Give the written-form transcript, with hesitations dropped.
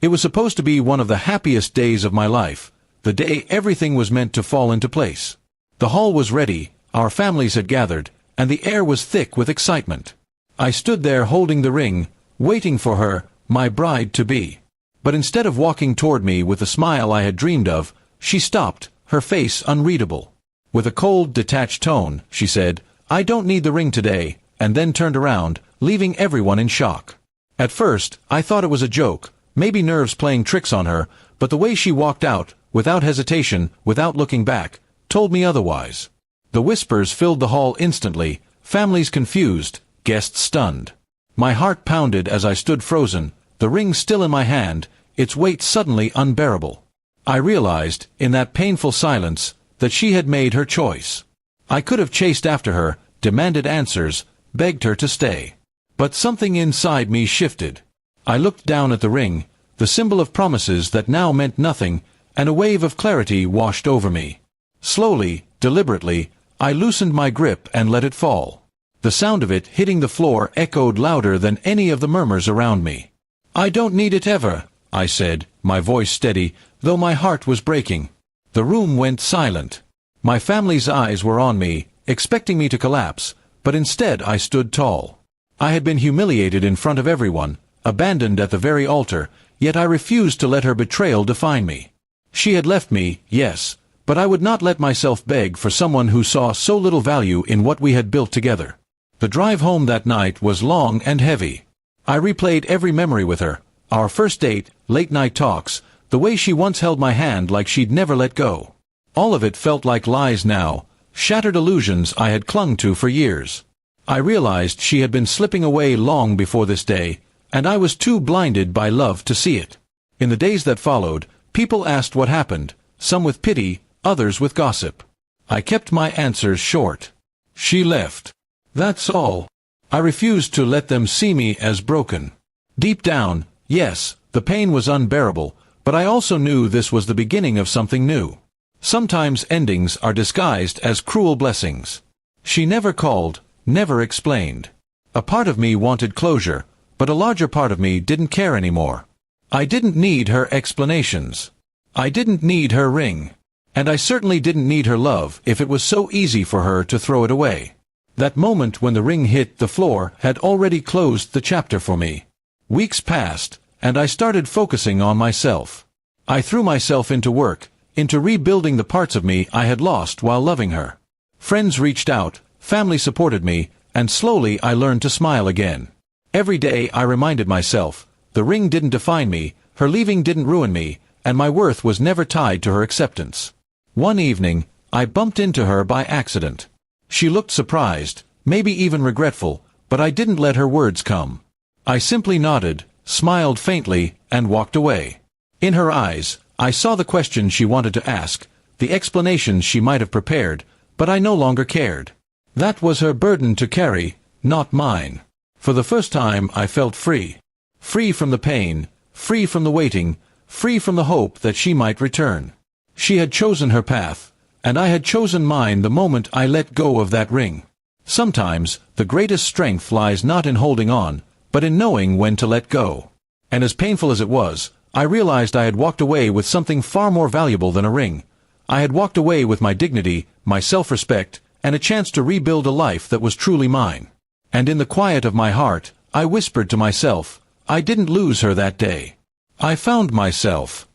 It was supposed to be one of the happiest days of my life, the day everything was meant to fall into place. The hall was ready, our families had gathered, and the air was thick with excitement. I stood there holding the ring, waiting for her, my bride-to-be. But instead of walking toward me with the smile I had dreamed of, she stopped, her face unreadable. With a cold, detached tone, she said, "I don't need the ring today," and then turned around, leaving everyone in shock. At first, I thought it was a joke, maybe nerves playing tricks on her, but the way she walked out, without hesitation, without looking back, told me otherwise. The whispers filled the hall instantly, families confused, guests stunned. My heart pounded as I stood frozen, the ring still in my hand, its weight suddenly unbearable. I realized, in that painful silence, that she had made her choice. I could have chased after her, demanded answers, begged her to stay. But something inside me shifted. I looked down at the ring, the symbol of promises that now meant nothing, and a wave of clarity washed over me. Slowly, deliberately, I loosened my grip and let it fall. The sound of it hitting the floor echoed louder than any of the murmurs around me. "I don't need it ever," I said, my voice steady, though my heart was breaking. The room went silent. My family's eyes were on me, expecting me to collapse, but instead I stood tall. I had been humiliated in front of everyone, abandoned at the very altar, yet I refused to let her betrayal define me. She had left me, yes, but I would not let myself beg for someone who saw so little value in what we had built together. The drive home that night was long and heavy. I replayed every memory with her, our first date, late-night talks, the way she once held my hand like she'd never let go. All of it felt like lies now, shattered illusions I had clung to for years. I realized she had been slipping away long before this day, and I was too blinded by love to see it. In the days that followed, people asked what happened, some with pity, others with gossip. I kept my answers short. She left. That's all. I refused to let them see me as broken. Deep down, yes, the pain was unbearable, but I also knew this was the beginning of something new. Sometimes endings are disguised as cruel blessings. She never called, never explained. A part of me wanted closure, but a larger part of me didn't care anymore. I didn't need her explanations. I didn't need her ring. And I certainly didn't need her love if it was so easy for her to throw it away. That moment when the ring hit the floor had already closed the chapter for me. Weeks passed, and I started focusing on myself. I threw myself into work, into rebuilding the parts of me I had lost while loving her. Friends reached out, family supported me, and slowly I learned to smile again. Every day I reminded myself, the ring didn't define me, her leaving didn't ruin me, and my worth was never tied to her acceptance. One evening, I bumped into her by accident. She looked surprised, maybe even regretful, but I didn't let her words come. I simply nodded, smiled faintly, and walked away. In her eyes, I saw the questions she wanted to ask, the explanations she might have prepared, but I no longer cared. That was her burden to carry, not mine. For the first time I felt free. Free from the pain, free from the waiting, free from the hope that she might return. She had chosen her path, and I had chosen mine the moment I let go of that ring. Sometimes, the greatest strength lies not in holding on, but in knowing when to let go. And as painful as it was, I realized I had walked away with something far more valuable than a ring. I had walked away with my dignity, my self-respect, and a chance to rebuild a life that was truly mine. And in the quiet of my heart, I whispered to myself, I didn't lose her that day. I found myself.